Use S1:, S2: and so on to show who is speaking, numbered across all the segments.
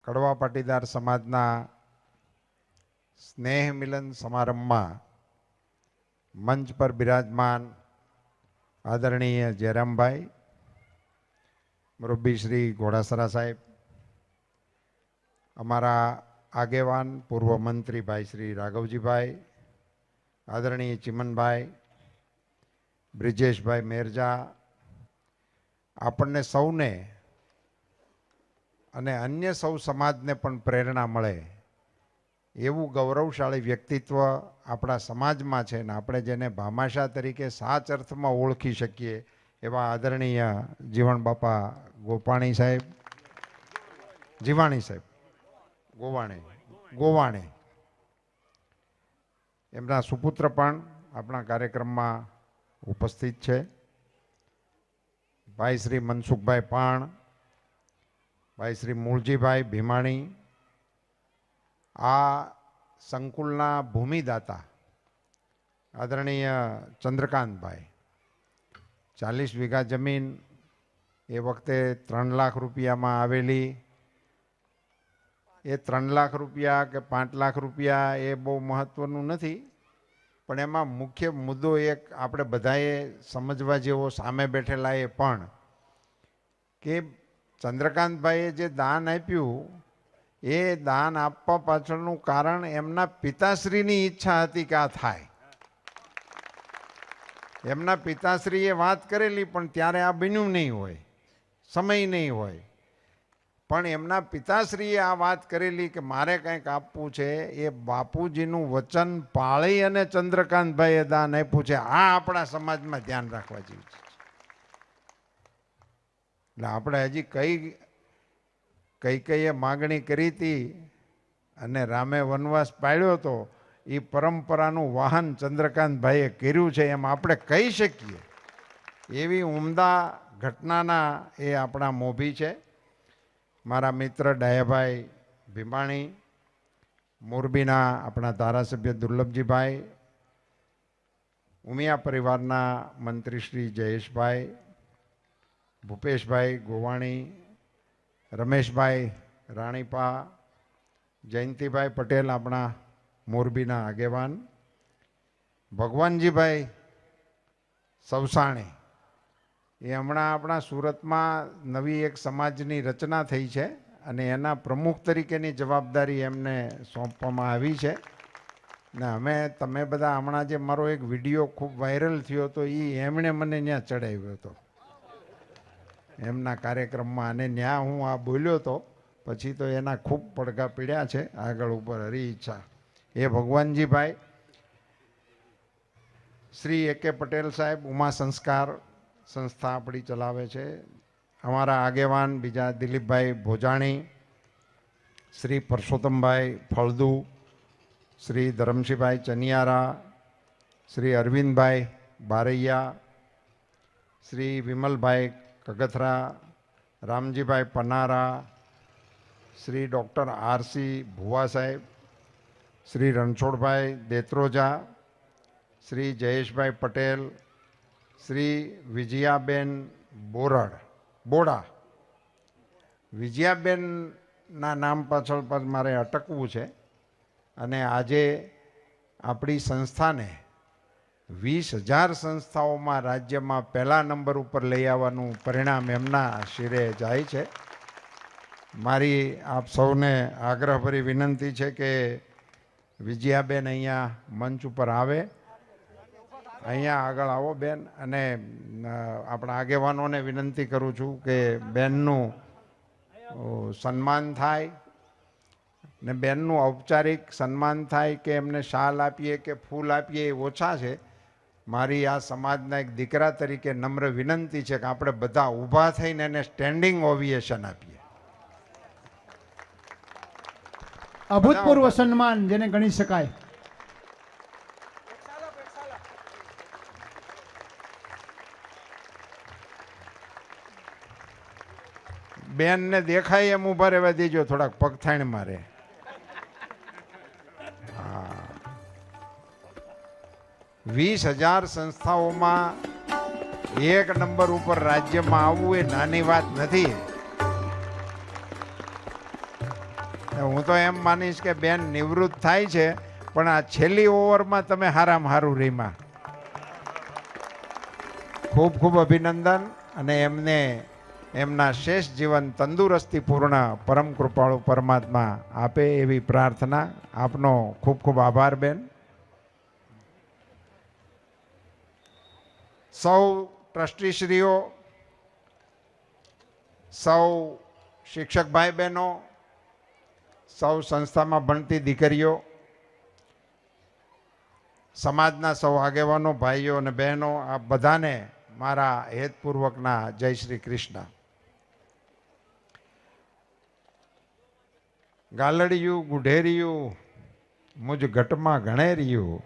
S1: કડવા પાટીદાર સમાજના સ્નેહ મિલન સમારંભમાં મંચ પર બિરાજમાન આદરણીય જયરામભાઈ, મુરબ્બી શ્રી ઘોડાસરા સાહેબ, અમારા આગેવાન પૂર્વ મંત્રી ભાઈ શ્રી રાઘવજીભાઈ, આદરણીય ચિમનભાઈ, બ્રિજેશભાઈ મેરજા, આપણને સૌને અને અન્ય સૌ સમાજને પણ પ્રેરણા મળે એવું ગૌરવશાળી વ્યક્તિત્વ આપણા સમાજમાં છે ને આપણે જેને ભામાશા તરીકે સાચ અર્થમાં ઓળખી શકીએ એવા આદરણીય જીવણ બાપા ગોપાણી સાહેબ, જીવાણી સાહેબ, ગોવાણે એમના સુપુત્ર પણ આપણા કાર્યક્રમમાં ઉપસ્થિત છે. ભાઈ શ્રી મનસુખભાઈ પાણ, ભાઈ શ્રી મૂળજીભાઈ ભીમાણી, આ સંકુલના ભૂમિદાતા આદરણીય ચંદ્રકાંતભાઈ, 40 વીઘા જમીન એ વખતે 3 લાખ રૂપિયામાં આવેલી. એ 3 લાખ રૂપિયા કે 5 લાખ રૂપિયા એ બહુ મહત્વનું નથી, પણ એમાં મુખ્ય મુદ્દો એક આપણે બધાએ સમજવા જેવો સામે બેઠેલા એ પણ કે ચંદ્રકાંતભાઈએ જે દાન આપ્યું એ દાન આપવા પાછળનું કારણ એમના પિતાશ્રીની ઈચ્છા હતી કે આ થાય. એમના પિતાશ્રીએ વાત કરેલી પણ ત્યારે આ બન્યું નહીં હોય, સમય નહીં હોય, પણ એમના પિતાશ્રીએ આ વાત કરેલી કે મારે કંઈક આપવું છે. એ બાપુજીનું વચન પાળી અને ચંદ્રકાંતભાઈએ દાન આપ્યું છે. આ આપણા સમાજમાં ધ્યાન રાખવા જેવું છે. એટલે આપણે હજી કઈ માગણી કરી હતી અને રામે વનવાસ પાળ્યો હતો, એ પરંપરાનું વાહન ચંદ્રકાંતભાઈએ કર્યું છે એમ આપણે કહી શકીએ. એવી ઉમદા ઘટનાના એ આપણા મોભી છે. મારા મિત્ર ડાયાભાઈ ભીમાણી, મોરબીના આપણા ધારાસભ્ય દુર્લભજીભાઈ, ઉમિયા પરિવારના મંત્રી શ્રી જયેશભાઈ, ભૂપેશભાઈ ગોવાણી, રમેશભાઈ રાણીપા, જયંતિભાઈ પટેલ આપણા મોરબીના આગેવાન, ભગવાનજીભાઈ સવસાણી, એ હમણાં આપણા સુરતમાં નવી એક સમાજની રચના થઈ છે અને એના પ્રમુખ તરીકેની જવાબદારી એમને સોંપવામાં આવી છે. ને તમે બધા હમણાં જે મારો એક વિડીયો ખૂબ વાયરલ થયો હતો એ એમણે મને ત્યાં ચડાવ્યો હતો એમના કાર્યક્રમમાં, અને ત્યાં હું આ બોલ્યો હતો. પછી તો એના ખૂબ પડઘા પીડ્યા છે આગળ ઉપર હરી ઈચ્છા. એ ભગવાનજીભાઈ, શ્રી A.K. પટેલ સાહેબ ઉમા સંસ્કાર સંસ્થા આપણી ચલાવે છે. અમારા આગેવાન બીજા દિલીપભાઈ ભોજાણી, શ્રી પરસોત્તમભાઈ ફળદુ, શ્રી ધરમસિંહભાઈ ચનિયારા, શ્રી અરવિંદભાઈ બારૈયા, શ્રી વિમલભાઈ કગથરા, રામજીભાઈ પનારા, શ્રી ડૉક્ટર R.C. ભુવા સાહેબ, શ્રી રણછોડભાઈ દેત્રોજા, શ્રી જયેશભાઈ પટેલ, શ્રી વિજયાબેન બોડા. વિજયાબેનના નામ પાછળ પર મારે અટકવું છે. અને આજે આપણી સંસ્થાને 20,000 સંસ્થાઓમાં રાજ્યમાં પહેલા નંબર ઉપર લઈ આવવાનું પરિણામ એમના શિરે જાય છે. મારી આપ સૌને આગ્રહભરી વિનંતી છે કે વિજયાબેન અહીંયા મંચ ઉપર આવે, અહીંયા આગળ આવો બેન. અને આપણા આગેવાનોને વિનંતી કરું છું કે બેનનું સન્માન થાય ને બેનનું ઔપચારિક સન્માન થાય કે એમને શાલ આપીએ કે ફૂલ આપીએ એ ઓછા છે. મારી આ સમાજના એક દીકરા તરીકે નમ્ર વિનંતી છે કે આપણે બધા ઊભા થઈને એને સ્ટેન્ડિંગ ઓવિએશન આપીએ.
S2: અભૂતપૂર્વ સન્માન જેને ગણી શકાય.
S1: બેનને દેખાય એમ ઊભા રહેવા દેજો, થોડાક પગથાણ મારે. 20,000 સંસ્થાઓમાં 1 નંબર ઉપર રાજ્યમાં આવવું એ નાની વાત નથી. હું તો એમ માનીશ કે બેન નિવૃત્ત થાય છે, પણ આ છેલ્લી ઓવરમાં તમે હારામાં હારું રીમાં. ખૂબ ખૂબ અભિનંદન, અને એમને એમના શેષ જીવન તંદુરસ્તી પૂર્ણ પરમ કૃપાળુ પરમાત્મા આપે એવી પ્રાર્થના. આપનો ખૂબ ખૂબ આભાર બેન. સૌ ટ્રસ્ટીશ્રીઓ, સૌ શિક્ષક ભાઈ બહેનો, સૌ સંસ્થામાં ભણતી દીકરીઓ, સમાજના સૌ આગેવાનો, ભાઈઓ અને બહેનો, આ બધાને મારા હેતપૂર્વકના જય શ્રી કૃષ્ણ. ગાલડિયું ગુઢેરિયું મુજ ઘટમાં ઘણેરિયું,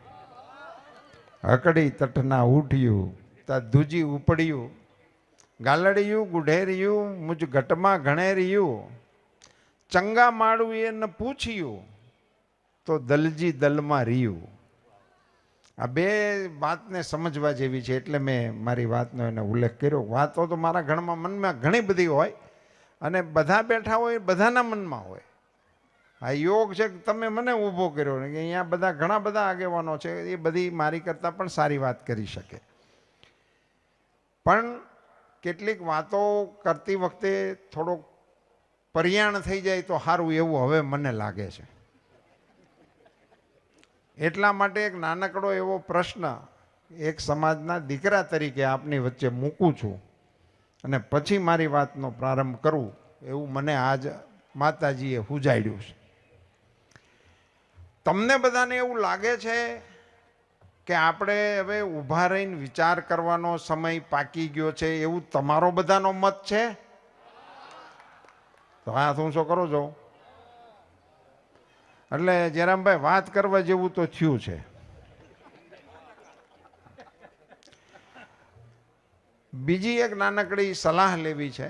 S1: હકડી તટના ઉઠ્યું તા દૂજી ઉપડ્યું. ગાલડિયું ગુઢેરિયું મુજ ઘટમાં ઘણેરિયું, ચંગા માળું એને પૂછ્યું તો દલજી દલમાં રહ્યું. આ બે વાતને સમજવા જેવી છે, એટલે મેં મારી વાતનો એને ઉલ્લેખ કર્યો. વાતો તો મારા ઘરમાં મનમાં ઘણી બધી હોય, અને બધા બેઠા હોય બધાના મનમાં હોય. આ યોગ છે કે તમે મને ઊભો કર્યો ને કે અહીંયા બધા ઘણા બધા આગેવાનો છે, એ બધી મારી કરતાં પણ સારી વાત કરી શકે. પણ કેટલીક વાતો કરતી વખતે થોડોક પર્યાણ થઈ જાય તો સારું, એવું હવે મને લાગે છે. એટલા માટે એક નાનકડો એવો પ્રશ્ન એક સમાજના દીકરા તરીકે આપની વચ્ચે મૂકું છું, અને પછી મારી વાતનો પ્રારંભ કરું એવું મને આજ માતાજીએ હુજાડ્યું છે. તમને બધાને એવું લાગે છે કે આપણે હવે ઊભા રહીને વિચાર કરવાનો સમય પાકી ગયો છે, એવું તમારો બધાનો મત છે? તો હા, હું શું કરો છો? એટલે જયરામભાઈ, વાત કરવા જેવું તો થયું છે. બીજી એક નાનકડી સલાહ લેવી છે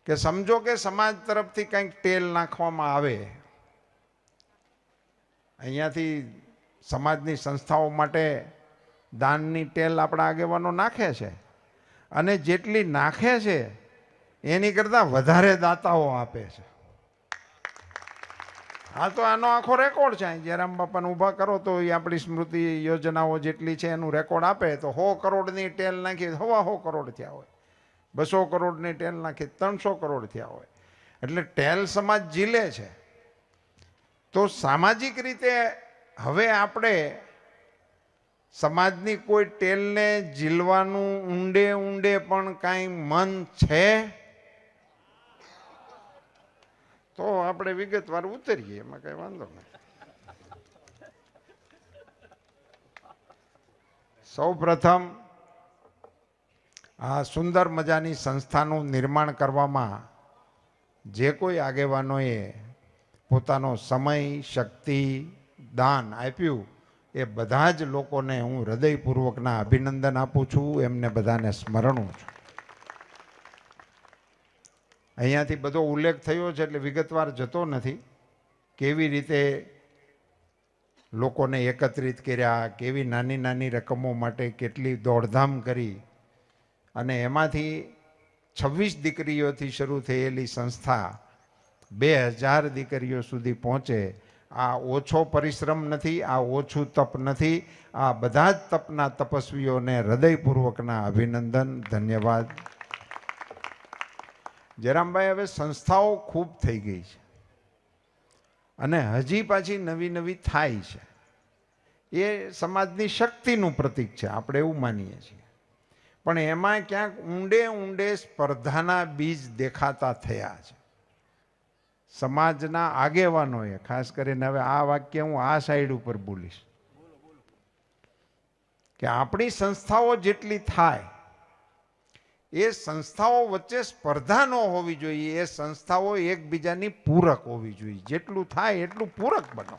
S1: કે સમજો કે સમાજ તરફથી કંઈક તેલ નાખવામાં આવે, અહીંયાથી સમાજની સંસ્થાઓ માટે દાનની તેલ આપણા આગેવાનો નાખે છે, અને જેટલી નાખે છે એની કરતાં વધારે દાતાઓ આપે છે. હા, તો આનો આખો રેકોર્ડ છે. જયરામ બાપાને ઊભા કરો તો એ આપણી સ્મૃતિ યોજનાઓ જેટલી છે એનું રેકોર્ડ આપે તો 100 કરોડની ટેલ નાખી 100 કરોડ થયા હોય, 200 કરોડની ટેલ નાખી 300 કરોડ થયા હોય. એટલે ટેલ સમાજ ઝીલે છે. તો સામાજિક રીતે હવે આપણે સમાજની કોઈ ટેલને ઝીલવાનું ઊંડે ઊંડે પણ કાંઈ મન છે તો આપણે વિગતવાર ઉતરીએ, એમાં કઈ વાંધો નહીં. સૌ પ્રથમ આ સુંદર મજાની સંસ્થાનું નિર્માણ કરવામાં જે કોઈ આગેવાનોએ પોતાનો સમય, શક્તિ, દાન આપ્યું, એ બધા જ લોકોને હું હૃદયપૂર્વકના અભિનંદન આપું છું, એમને બધાને સ્મરણું છું. અહીંયાથી બધો ઉલ્લેખ થયો છે એટલે વિગતવાર જતો નથી. કેવી રીતે લોકોને એકત્રિત કર્યા, કેવી નાની નાની રકમો માટે કેટલી દોડધામ કરી, અને એમાંથી 26 દીકરીઓથી શરૂ થયેલી સંસ્થા 2000 દીકરીઓ સુધી પહોંચે. આ ઓછો પરિશ્રમ નથી, આ ઓછું તપ નથી. આ બધા જ તપના તપસ્વીઓને હૃદયપૂર્વકના અભિનંદન, ધન્યવાદ. જયરામભાઈ, હવે સંસ્થાઓ ખૂબ થઈ ગઈ છે અને હજી પાછી નવી નવી થાય છે. એ સમાજની શક્તિનું પ્રતીક છે, આપણે એવું માનીએ છીએ. પણ એમાં ક્યાંક ઊંડે ઊંડે સ્પર્ધાના બીજ દેખાતા થયા છે. સમાજના આગેવાનોએ, ખાસ કરીને હવે આ વાક્ય હું આ સાઈડ ઉપર બોલીશ, કે આપણી સંસ્થાઓ જેટલી થાય એ સંસ્થાઓ વચ્ચે સ્પર્ધા ન હોવી જોઈએ. એ સંસ્થાઓ એકબીજાની પૂરક હોવી જોઈએ. જેટલું થાય એટલું પૂરક બનો.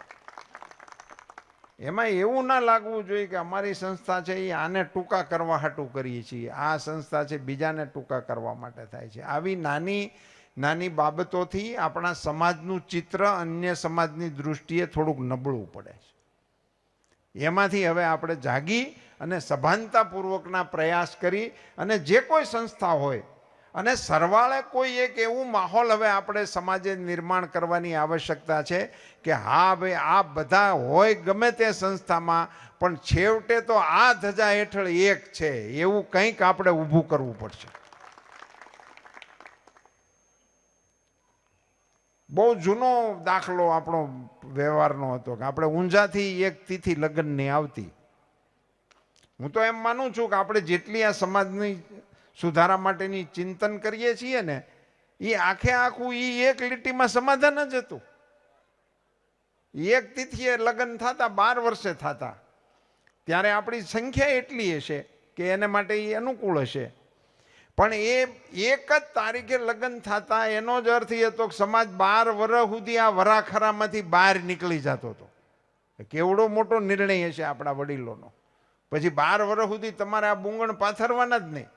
S1: એમાં એવું ના લાગવું જોઈએ કે અમારી સંસ્થા છે એ આને ટૂંકા કરવા હાટું કરીએ છીએ, આ સંસ્થા છે બીજાને ટૂંકા કરવા માટે થાય છે. આવી નાની નાની બાબતોથી આપણા સમાજનું ચિત્ર અન્ય સમાજની દૃષ્ટિએ થોડુંક નબળું પડે છે. એમાંથી હવે આપણે જાગી અને સભાનતાપૂર્વકના પ્રયાસ કરી, અને જે કોઈ સંસ્થા હોય અને સરવાળે કોઈ એક એવું માહોલ હવે આપણે સમાજે નિર્માણ કરવાની આવશ્યકતા છે કે હા ભાઈ આ બધા હોય ગમે તે સંસ્થામાં, પણ છેવટે તો આ ધજા હેઠળ એક છે એવું કંઈક આપણે ઊભું કરવું પડશે. બહુ જૂનો દાખલો આપણો વ્યવહારનો હતો કે આપણે ઊંઝાથી એક તિથિ લગ્નની આવતી. હું તો એમ માનું છું કે આપણે જેટલી આ સમાજની સુધારા માટેની ચિંતન કરીએ છીએ ને, એ આખે આખું એ એક લીટીમાં સમાધાન જ હતું. એક તિથિએ લગ્ન થતા 12 વર્ષે થતા, ત્યારે આપણી સંખ્યા એટલી હશે કે એને માટે એ અનુકૂળ હશે. પણ એ એક જ તારીખે લગ્ન થતા એનો જ અર્થ એ હતો કે સમાજ 12 વર્ષ સુધી આ વરાખરામાંથી બહાર નીકળી જતો હતો. કેવડો મોટો નિર્ણય હશે આપણા વડીલોનો. પછી 12 વર્ષ સુધી તમારે આ બુંગણ પાથરવાના જ નહીં.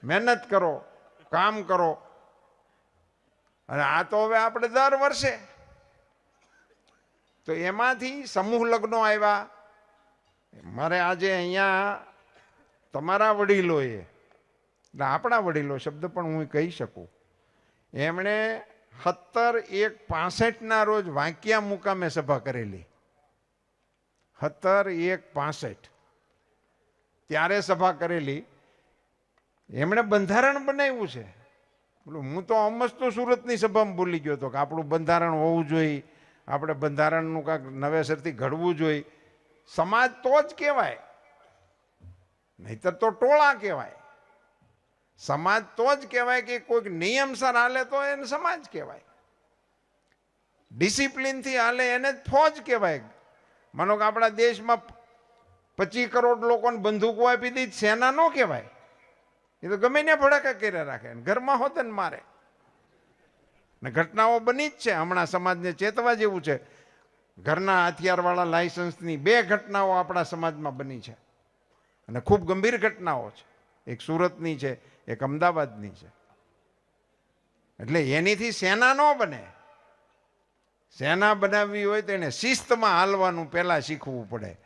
S1: મહેનત કરો, કામ કરો. અને આ તો હવે આપણે દર વર્ષે, તો એમાંથી સમૂહ લગ્નો આવ્યા. મારે આજે અહીંયા તમારા વડીલોએ, આપણા વડીલો શબ્દ પણ હું કહી શકું, એમણે 17/1/65 રોજ વાંકિયા મુકામે સભા કરેલી. 17/1/65 ત્યારે સભા કરેલી. એમણે બંધારણ બનાવ્યું છે. હું તો અમસ્તો સુરતની સભામાં બોલી ગયો હતો કે આપણું બંધારણ હોવું જોઈએ, આપણે બંધારણનું કાંઈક નવેસરથી ઘડવું જોઈએ. સમાજ તો જ કહેવાય, નહીતર તો ટોળા કહેવાય. સમાજ તો જ કહેવાય કે કોઈક નિયમસર હાલે તો એને સમાજ કહેવાય. ડિસિપ્લિનથી હાલે એને જ ફોજ કહેવાય. માનો કે આપણા દેશમાં 25 કરોડ લોકોને બંદૂકો આપી દી, સેના ન કહેવાય. એ તો ગમે ને ભડાકા કર્યા રાખે, ઘરમાં હોત ને મારે. ને ઘટનાઓ બની જ છે. હમણાં સમાજને ચેતવા જેવું છે. ઘરના હથિયારવાળા લાયસન્સની 2 ઘટનાઓ આપણા સમાજમાં બની છે, અને ખૂબ ગંભીર ઘટનાઓ છે. એક સુરતની છે, એક અમદાવાદની છે. એટલે એનીથી સેના ન બને. સેના બનાવવી હોય તો એને શિસ્તમાં હાલવાનું પહેલાં શીખવું પડે,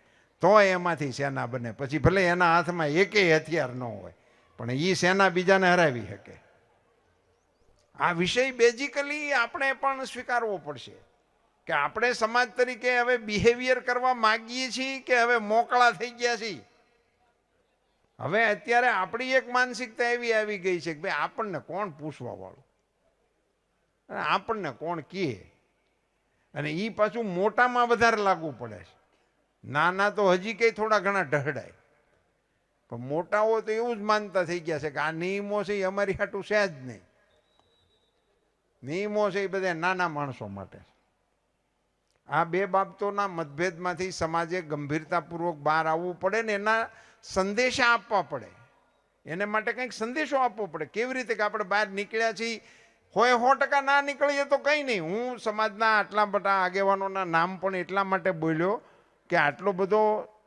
S1: તો એમાંથી સેના બને. પછી ભલે એના હાથમાં એકેય હથિયાર ન હોય, પણ એ સેના બીજાને હરાવી શકે. આ વિષય બેઝિકલી આપણે પણ સ્વીકારવો પડશે કે આપણે સમાજ તરીકે હવે બિહેવિયર કરવા માગીએ છીએ કે હવે મોકળા થઈ ગયા છીએ. હવે અત્યારે આપણી એક માનસિકતા એવી આવી ગઈ છે કે ભાઈ આપણને કોણ પૂછવા વાળું, આપણને કોણ કહે. અને એ પાછું મોટામાં વધારે લાગુ પડે છે. નાના તો હજી કંઈ થોડા ઘણા ઢહડાય, પણ મોટાઓ તો એવું જ માનતા થઈ ગયા છે કે આ નિયમો છે એ અમારી હાટું છે જ નહીં. નિયમો છે એ બધા નાના માણસો માટે. આ 2 બાબતોના મતભેદમાંથી સમાજે ગંભીરતાપૂર્વક બહાર આવવું પડે ને એના સંદેશા આપવા પડે. એને માટે કંઈક સંદેશો આપવો પડે. કેવી રીતે કે આપણે બહાર નીકળ્યા છીએ, હોય 100% ના નીકળીએ તો કંઈ નહીં. હું સમાજના આટલા બધા આગેવાનોના નામ પણ એટલા માટે બોલ્યો કે આટલો બધો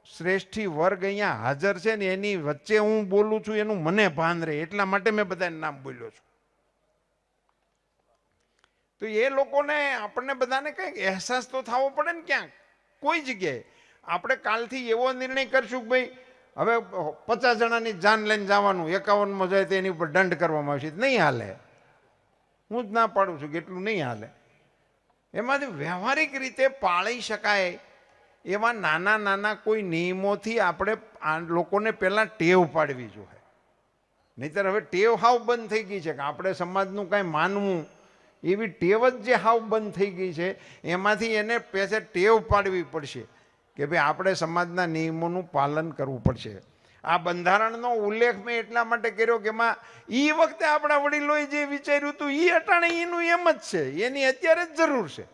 S1: શ્રેષ્ઠી વર્ગ અહીંયા હાજર છે ને, એની વચ્ચે હું બોલું છું એનું મને ભાન રહે, એટલા માટે મેં બધાને નામ બોલ્યો છું. તો એ લોકોને, આપણને બધાને કંઈક અહેસાસ તો થવો પડે ને ક્યાંક કોઈ જગ્યાએ. આપણે કાલથી એવો નિર્ણય કરશું કે ભાઈ હવે 50 જણાની જાન લઈને જવાનું, 51માં જાય તો એની ઉપર દંડ કરવામાં આવશે, નહીં હાલે. હું જ ના પાડું છું કે એટલું નહીં હાલે. એમાંથી વ્યવહારિક રીતે પાળી શકાય એવા નાના નાના કોઈ નિયમોથી આપણે આ લોકોને પહેલાં ટેવ પાડવી જોઈએ. નહીંતર હવે ટેવ હાવ બંધ થઈ ગઈ છે કે આપણે સમાજનું કાંઈ માનવું, એવી ટેવ જ જે હાવ બંધ થઈ ગઈ છે, એમાંથી એને પેસે ટેવ પાડવી પડશે કે ભાઈ આપણે સમાજના નિયમોનું પાલન કરવું પડશે. આ બંધારણનો ઉલ્લેખ મેં એટલા માટે કર્યો કે એમાં એ વખતે આપણા વડીલોએ જે વિચાર્યું હતું એ અટાણે એનું એમ જ છે, એની અત્યારે જ જરૂર છે.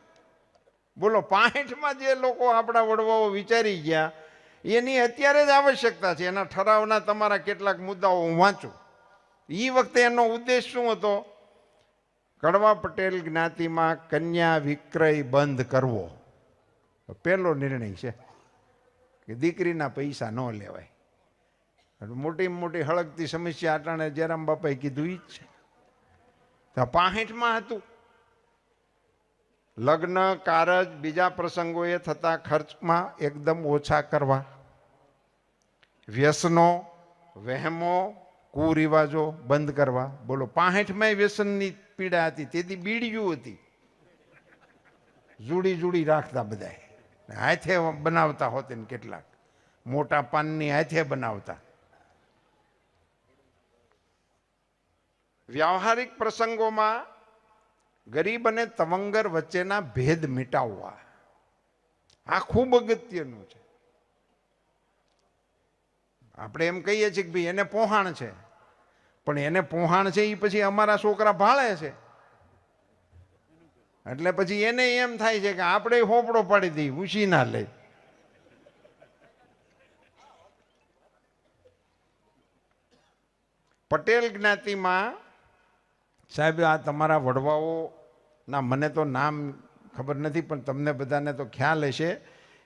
S1: બોલો 65માં જે લોકો આપણા વડવાઓ વિચારી ગયા એની અત્યારે જ આવશ્યકતા છે. એના ઠરાવના તમારા કેટલાક મુદ્દાઓ હું વાંચું. એ વખતે એનો ઉદ્દેશ શું હતો? કડવા પટેલ જ્ઞાતિમાં કન્યા વિક્રય બંધ કરવો પહેલો નિર્ણય છે કે દીકરીના પૈસા ન લેવાય. મોટીમાં મોટી હળગતી સમસ્યા અટાણે જયરામ બાપાએ કીધું ઈ જ છે. તો 65માં હતું. લગ્ન, કારજ, બીજા પ્રસંગોએ થતા ખર્ચમાં એકદમ ઓછા કરવા, વ્યસનો, વહેમો, કુરિવાજો બંધ કરવા. બોલો 65માં વ્યસનની પીડા હતી, તેથી બીડીયું હતી, જુડી જુડી રાખતા બધાય, હાથે બનાવતા હોતે ને કેટલાક મોટા પાનની હાથે બનાવતા. વ્યવહારિક પ્રસંગોમાં ગરીબ અને તવંગર વચ્ચેના ભેદ મિટાવવા, આ ખૂબ અગત્યનું છે. આપણે એમ કહીએ છીએ કે ભાઈ એને પોહાણ છે, પણ એને પોહાણ છે એ પછી અમારા છોકરા ભાળે છે, એટલે પછી એને એમ થાય છે કે આપણે હોપડો પાડી દઈએ, ઉછી ના લે. પટેલ જ્ઞાતિમાં સાહેબ, આ તમારા વડવાઓના મને તો નામ ખબર નથી, પણ તમને બધાને તો ખ્યાલ હશે.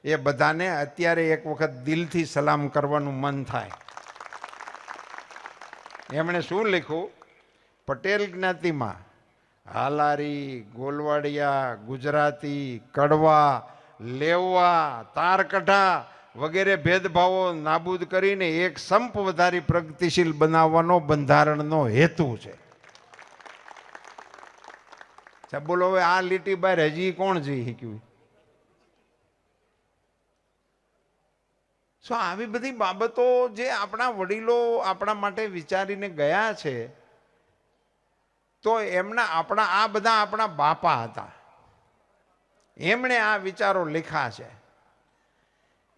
S1: એ બધાને અત્યારે એક વખત દિલથી સલામ કરવાનું મન થાય. એમણે શું લખ્યું? પટેલ જ્ઞાતિમાં હાલારી, ગોલવાડિયા, ગુજરાતી, કડવા, લેવા, તારકઢા વગેરે ભેદભાવો નાબૂદ કરીને એક સંપ વધારી પ્રગતિશીલ બનાવવાનો બંધારણનો હેતુ છે. બોલો હવે આ લીટી બહાર હજી કોણ જઈ શક્યું? આવી બધી બાબતો જે આપણા વડીલો આપણા માટે વિચારીને ગયા છે, તો એમના આ બધા આપણા બાપા હતા, એમણે આ વિચારો લખ્યા છે.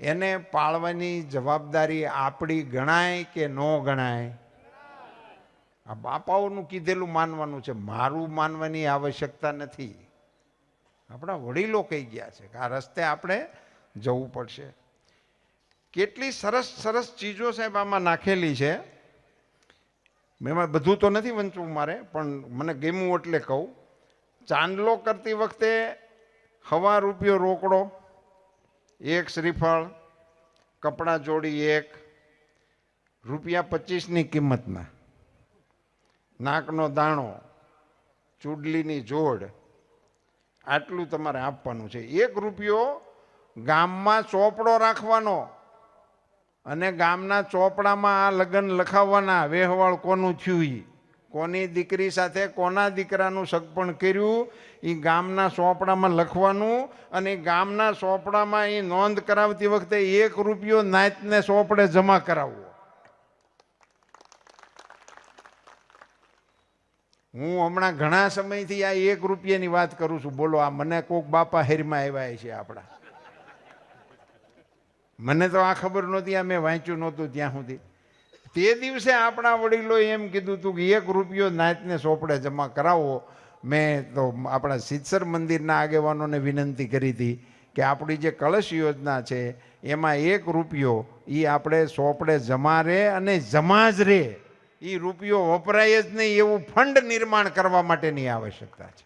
S1: એને પાળવાની જવાબદારી આપણી ગણાય કે ન ગણાય? આ બાપાઓનું કીધેલું માનવાનું છે, મારું માનવાની આવશ્યકતા નથી. આપણા વડીલો કહી ગયા છે કે આ રસ્તે આપણે જવું પડશે. કેટલી સરસ સરસ ચીજો સાહેબ આમાં નાખેલી છે. એમાં બધું તો નથી વંચવું મારે, પણ મને ગમ્યું એટલે કહું. ચાંદલો કરતી વખતે ₹1 રોકડો, 1 શ્રીફળ, કપડાં જોડી 1, ₹25ની કિંમતના, નાકનો દાણો, ચૂડલીની જોડ, આટલું તમારે આપવાનું છે. ₹1 ગામમાં ચોપડો રાખવાનો અને ગામના ચોપડામાં આ લગ્ન લખાવવાના, વેહવાળ કોનું થયું, કોની દીકરી સાથે કોના દીકરાનું સગપણ કર્યું, એ ગામના ચોપડામાં લખવાનું. અને ગામના ચોપડામાં એ નોંધ કરાવતી વખતે ₹1 નાતને ચોપડે જમા કરાવવો. હું હમણાં ઘણા સમયથી આ ₹1ની વાત કરું છું. બોલો, આ મને કોક બાપા હેરમાં આવ્યા છે આપણા. મને તો આ ખબર નહોતી, આ મેં વાંચ્યું નહોતું ત્યાં સુધી. તે દિવસે આપણા વડીલો એમ કીધું હતું કે ₹1 નાતને ચોપડે જમા કરાવો. મેં તો આપણા સિદ્ધસર મંદિરના આગેવાનોને વિનંતી કરી હતી કે આપણી જે કળશ યોજના છે એમાં ₹1 એ આપણે ચોપડે જમા રહે, અને જમા જ રહે, એ રૂપિયો વપરાય જ નહીં એવું ફંડ નિર્માણ કરવા માટેની આવશ્યકતા છે.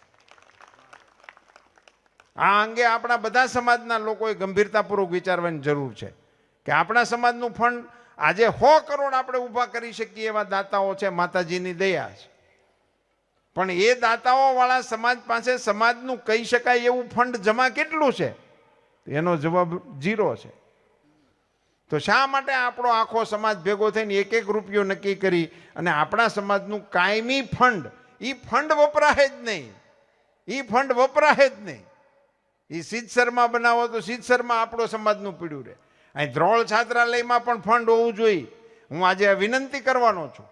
S1: આ અંગે આપણા બધા સમાજના લોકોએ ગંભીરતાપૂર્વક વિચારવાની જરૂર છે કે આપણા સમાજનું ફંડ આજે 100 કરોડ આપણે ઊભા કરી શકીએ એવા દાતાઓ છે, માતાજીની દયા છે. પણ એ દાતાઓ વાળા સમાજ પાસે સમાજનું કહી શકાય એવું ફંડ જમા કેટલું છે? એનો જવાબ 0 છે. તો શા માટે આપણો આખો સમાજ ભેગો થઈને ₹1 નક્કી કરી અને આપણા સમાજનું કાયમી ફંડ, એ ફંડ વપરાય જ નહીં, એ ફંડ વપરાય જ નહીં. એ સિદ્ધસરમાં બનાવો તો સિદ્ધસરમાં આપણો સમાજનું પીડ્યું રહે. અહીં ધ્રોળ છાત્રાલયમાં પણ ફંડ હોવું જોઈએ. હું આજે વિનંતી કરવાનો છું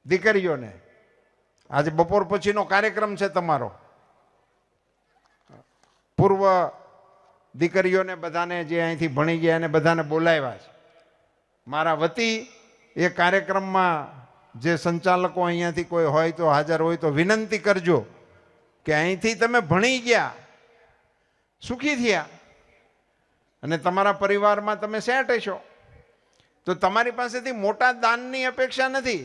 S1: દીકરીઓને. આજે બપોર પછીનો કાર્યક્રમ છે તમારો. પૂર્વ દીકરીઓને બધાને જે અહીંથી ભણી ગયા એને બધાને બોલાવ્યા છે. મારા વતી એ કાર્યક્રમમાં જે સંચાલકો અહીંયાથી કોઈ હોય તો હાજર હોય તો વિનંતી કરજો કે અહીંથી તમે ભણી ગયા, સુખી થયા અને તમારા પરિવારમાં તમે સેટ હશો, તો તમારી પાસેથી મોટા દાનની અપેક્ષા નથી,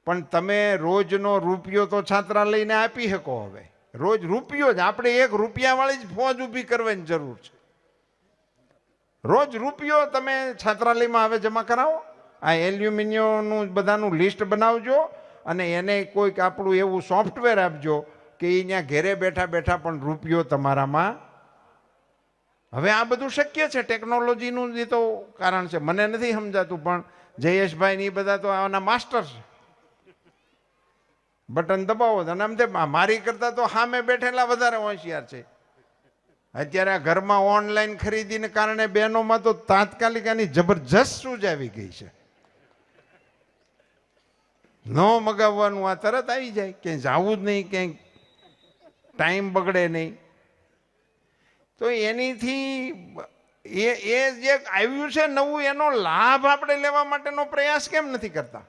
S1: પણ તમે રોજનો ₹1 તો છાત્રાલયને આપી શકો. હવે રોજ રૂપિયો જ, આપણે ₹1 વાળી જ ફોજ ઊભી કરવાની જરૂર છે. રોજ ₹1 તમે છાત્રાલયમાં હવે જમા કરાવો. આ એલ્યુમિનિયમનું બધાનું લિસ્ટ બનાવજો અને એને કોઈક આપણું એવું સોફ્ટવેર આપજો કે એ ત્યાં ઘેરે બેઠા બેઠા પણ ₹1 તમારામાં. હવે આ બધું શક્ય છે, ટેકનોલોજીનું જે તો કારણ છે, મને નથી સમજાતું, પણ જયેશભાઈ ને એ બધા તો આના માસ્ટર છે. બટન દબાવો અને આમ તે મારી કરતા તો સામે બેઠેલા વધારે હોશિયાર છે. અત્યારે આ ઘરમાં ઓનલાઈન ખરીદીને કારણે બહેનોમાં તો તાત્કાલિક આની જબરજસ્ત સૂઝ આવી ગઈ છે. ન મગાવવાનું આ તરત આવી જાય, ક્યાંય જવું જ નહીં, ક્યાંય ટાઈમ બગડે નહીં. તો એનીથી એ જે આવ્યું છે નવું, એનો લાભ આપણે લેવા માટેનો પ્રયાસ કેમ નથી કરતા?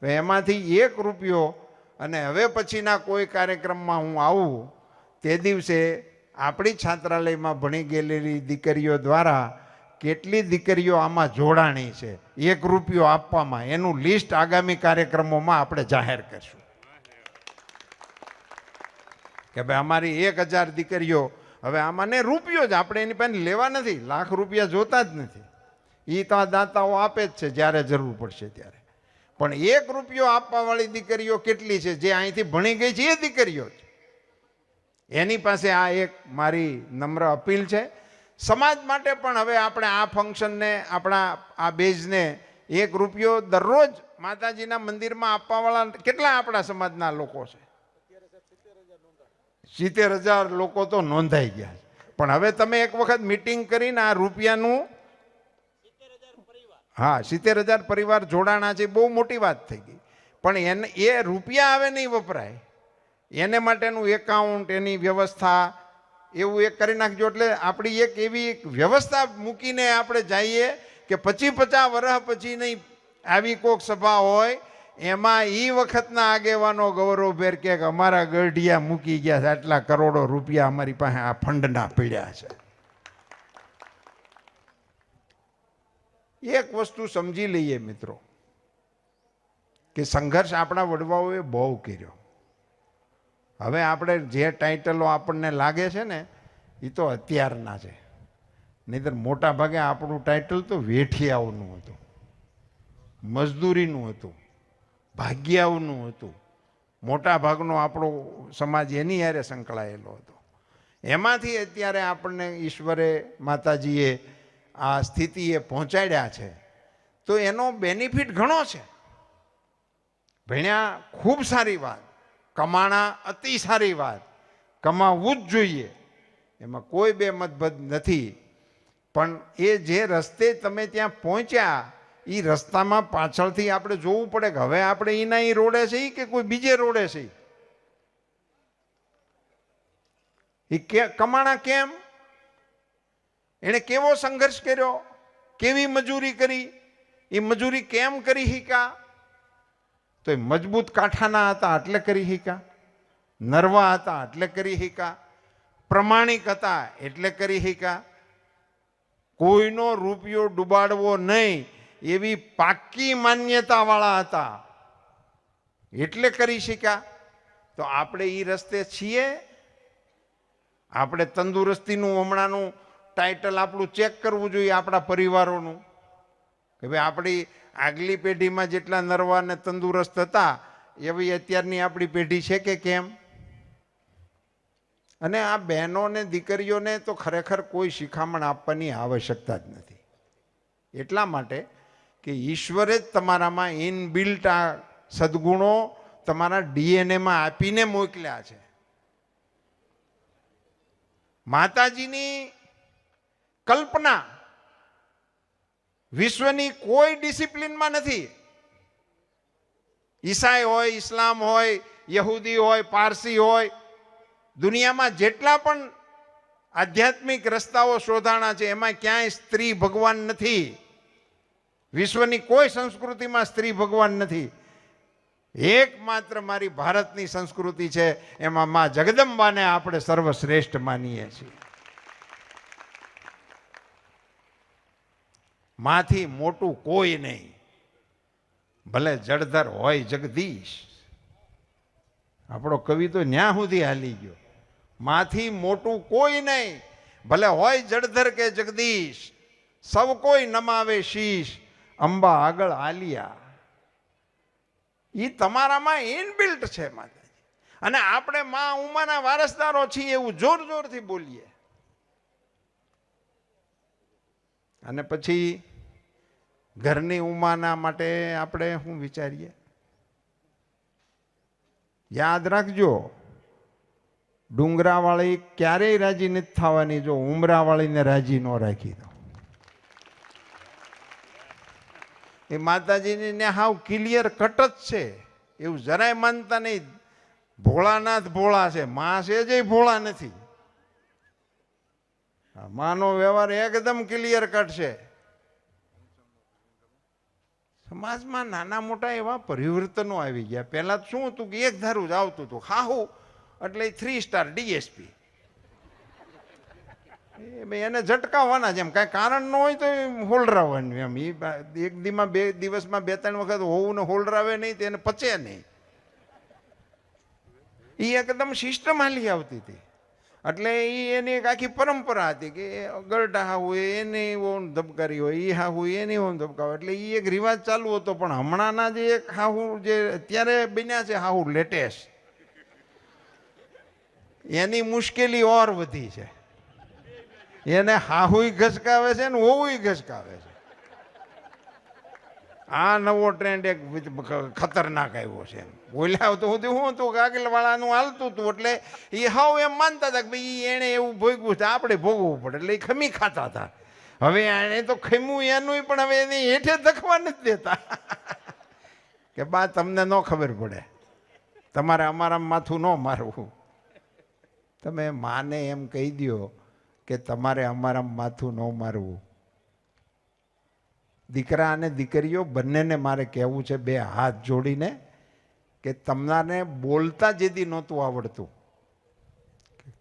S1: તો એમાંથી 1 રૂપિયો, અને હવે પછીના કોઈ કાર્યક્રમમાં હું આવું તે દિવસે આપણી છાત્રાલયમાં ભણી ગયેલી દીકરીઓ દ્વારા કેટલી દીકરીઓ આમાં જોડાણી છે 1 રૂપિયો આપવામાં, એનું લિસ્ટ આગામી કાર્યક્રમોમાં આપણે જાહેર કરશું કે ભાઈ અમારી 1000 દીકરીઓ હવે આમાં ને રૂપિયો જ, આપણે એની પાસે લેવા નથી, લાખ રૂપિયા જોતા જ નથી. એ તો આ દાતાઓ આપે જ છે જ્યારે જરૂર પડશે ત્યારે. પણ 1 રૂપિયો આપવાવાળી દીકરીઓ કેટલી છે જે અહીંથી ભણી ગઈ છે? એ દીકરીઓ જ. એની પાસે આ એક મારી નમ્ર અપીલ છે. સમાજ માટે પણ હવે આપણે આ ફંક્શનને, આપણા આ બેઝને 1 રૂપિયો દરરોજ માતાજીના મંદિરમાં આપવાવાળા કેટલા આપણા સમાજના લોકો છે? 70,000 લોકો તો નોંધાઈ ગયા છે. પણ હવે તમે એક વખત મીટિંગ કરીને આ રૂપિયાનું, હા 70,000 પરિવાર જોડાણા છે, બહુ મોટી વાત થઈ ગઈ. પણ એ રૂપિયા હવે નહીં વપરાય, એને માટેનું એકાઉન્ટ, એની વ્યવસ્થા એવું એક કરી નાખજો. એટલે આપણી એક એવી વ્યવસ્થા મૂકીને આપણે જઈએ કે 50 વર્ષ પછી નહીં આવી કોઈક સભા હોય એમાં એ વખતના આગેવાનો ગૌરવભેર કે અમારા ગઢિયા મૂકી ગયા છે, આટલા કરોડો રૂપિયા અમારી પાસે આ ફંડના પડ્યા છે. એક વસ્તુ સમજી લઈએ મિત્રો કે સંઘર્ષ આપણા વડવાઓએ બહુ કર્યો. હવે આપણે જે ટાઇટલો આપણને લાગે છે ને એ તો અત્યારના છે, નહીંતર મોટા ભાગે આપણું ટાઇટલ તો વેઠિયાઓનું હતું, મજદૂરીનું હતું, ભાગ્યાઓનું હતું. મોટા ભાગનો આપણો સમાજ એની હારે સંકળાયેલો હતો. એમાંથી અત્યારે આપણને ઈશ્વરે, માતાજીએ આ સ્થિતિએ પહોંચાડ્યા છે. તો એનો બેનિફિટ ઘણો છે. ભણ્યા ખૂબ સારી વાત, કમાણા અતિ સારી વાત, કમાવવું જ જોઈએ, એમાં કોઈ બે મતભેદ નથી. પણ એ જે રસ્તે તમે ત્યાં પહોંચ્યા એ રસ્તામાં પાછળથી આપણે જોવું પડે કે હવે આપણે એના એ રોડે છે કે કોઈ બીજે રોડે છે. એ કમાણા કેમ? એણે કેવો સંઘર્ષ કર્યો, કેવી મજૂરી કરી, એ મજૂરી કેમ કરી શીકા? તો એ મજબૂત કાંઠાના હતા એટલે કરી શીકા, નરવા હતા એટલે કરી શીકા, પ્રમાણિક હતા એટલે કરી શીકા, કોઈનો રૂપિયો ડૂબાડવો નહીં એવી પાક્કી માન્યતાવાળા હતા એટલે કરી શીખ્યા. તો આપણે એ રસ્તે છીએ? આપણે તંદુરસ્તીનું હમણાંનું ટાઇટલ આપણું ચેક કરવું જોઈએ, આપણા પરિવારોનું, કે ભાઈ આપણી આગલી પેઢીમાં જેટલા નરવા અને તંદુરસ્ત હતા એવી અત્યારની આપણી પેઢી છે કે કેમ? અને આ બહેનોને, દીકરીઓને તો ખરેખર કોઈ શિખામણ આપવાની આવશ્યકતા જ નથી. એટલા માટે કે ઈશ્વરે જ તમારામાં ઇનબિલ્ટ આ સદગુણો તમારા ડીએનએમાં આપીને મોકલ્યા છે. માતાજીની કલ્પના વિશ્વની કોઈ ડિસિપ્લિનમાં નથી. ઈસાઈ હોય, ઇસ્લામ હોય, યહૂદી હોય, પારસી હોય, દુનિયામાં જેટલા પણ આધ્યાત્મિક રસ્તાઓ શોધાણા છે એમાં ક્યાંય સ્ત્રી ભગવાન નથી. વિશ્વની કોઈ સંસ્કૃતિમાં સ્ત્રી ભગવાન નથી. એકમાત્ર મારી ભારતની સંસ્કૃતિ છે, એમાં માં જગદંબાને આપણે સર્વશ્રેષ્ઠ માનીએ છીએ. માંથી મોટું કોઈ નહીં, ભલે જળધર હોય જગદીશ. આપણો કવિ તો ન્યા સુધી હાલી ગયો. માંથી મોટું કોઈ નહીં, ભલે હોય જળધર કે જગદીશ, સૌ કોઈ નમાવે શીશ, અંબા આગળ આલિયા. એ તમારામાં ઇનબિલ્ટ છે માતાજી. અને આપણે માં ઉમાના વારસદારો છીએ એવું જોર જોરથી બોલીએ. અને પછી ઘરની ઉમાના માટે આપણે શું વિચારીએ? યાદ રાખજો, ડુંગરાવાળી ક્યારેય રાજી નથી થવાની જો ઉમરાવાળીને રાજી ન રાખી દો. એ માતાજીની ને હાવ ક્લિયર કટ જ છે, એવું જરાય માનતા નહીં. ભોળાનાથ ભોળા છે, માં છે જ ભોળા નથી. માનો વ્યવહાર એકદમ ક્લિયર કટ છે. સમાજમાં નાના મોટા એવા પરિવર્તનો આવી ગયા. પહેલા શું હતું કે એક ધારું જ આવતું હતું, હાહુ એટલે 3 સ્ટાર ડીએસપી. એને ઝટકાવવાના છે, એમ કાંઈ કારણ ન હોય તો હોલરાવવાનું. એમ એ એક દીમાં 2 દિવસમાં 2-3 વખત હોવું ને હોલરાવે નહીં તો એને પચે નહીં. એ એકદમ સિસ્ટમ હાલી આવતી હતી. એટલે એ એની એક આખી પરંપરા હતી કે ગરડા હાહુ એને ઓન ધબકારી હોય, એ હાહુ એની ઓન ધબકાવે. એટલે એ એક રિવાજ ચાલુ હતો. પણ હમણાંના જે એક હાહુ જે અત્યારે બન્યા છે હાહુ લેટેસ્ટ, એની મુશ્કેલી ઓર વધી છે. એને હાહુય ઘસકાવે છે ને હોવું ઘસકાવે છે. આ નવો ટ્રેન્ડ એક ખતરનાક આવ્યો છે. બોલ્યા તો હું હતું કે આગળ વાળાનું હાલતું હતું એટલે એ હાવ એમ માનતા હતા કે ભાઈ એને એવું ભોગવું છે, આપણે ભોગવવું પડે. એટલે એ ખમી ખાતા હતા. હવે એને તો ખમ્યું એનું, પણ હવે એની હેઠે ધખવા નથી દેતા કે બા તમને ન ખબર પડે, તમારે અમારા માથું ન મારવું. તમે માને એમ કહી દો કે તમારે અમારા માથું ન મારવું. દીકરા અને દીકરીઓ બંનેને મારે કહેવું છે 2 હાથ જોડીને કે તમારે બોલતા જેદી નહોતું આવડતું,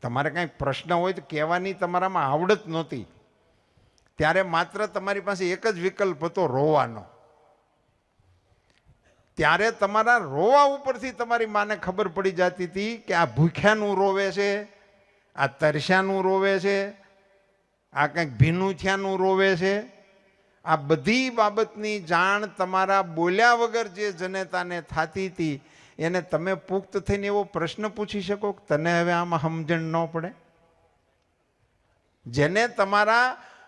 S1: તમારે કાંઈ પ્રશ્ન હોય તો કહેવાની તમારામાં આવડત નહોતી, ત્યારે માત્ર તમારી પાસે એક જ વિકલ્પ હતો, રોવાનો. ત્યારે તમારા રોવા ઉપરથી તમારી માને ખબર પડી જતી હતી કે આ ભૂખ્યાનું રોવે છે, આ તરસ્યાનું રોવે છે, આ કંઈક ભીનું થયાનું રોવે છે. આ બધી બાબતની જાણ તમારા બોલ્યા વગર જે જનેતાને થતી હતી, એને તમે પુખ્ત થઈને એવો પ્રશ્ન પૂછી શકો કે તને હવે આમાં સમજણ ન પડે? જેને તમારા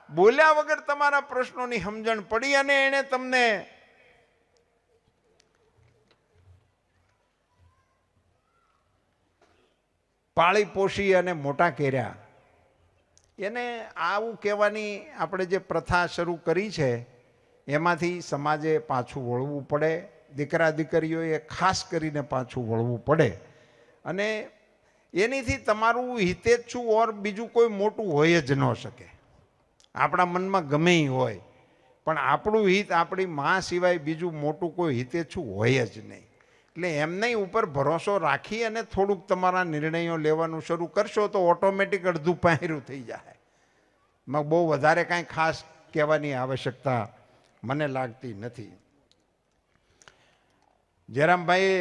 S1: બોલ્યા વગર તમારા પ્રશ્નોની સમજણ પડી અને એને તમને પાળી પોષી અને મોટા કર્યા, એને આવું કહેવાની આપણે જે પ્રથા શરૂ કરી છે એમાંથી સમાજે પાછું વળવું પડે. દીકરા દીકરીઓએ ખાસ કરીને પાછું વળવું પડે. અને એનીથી તમારું હિતેચ્છુ ઓર બીજું કોઈ મોટું હોય જ ન શકે. આપણા મનમાં ગમે એ હોય, પણ આપણું હિત આપણી માં સિવાય બીજું મોટું કોઈ હિતેચ્છુ હોય જ નહીં. એટલે એમની ઉપર ભરોસો રાખી અને થોડુંક તમારા નિર્ણયો લેવાનું શરૂ કરશો તો ઓટોમેટિક અડધું પહેરું થઈ જાય. બહુ વધારે કાંઈ ખાસ કહેવાની આવશ્યકતા મને લાગતી નથી. જયરામભાઈએ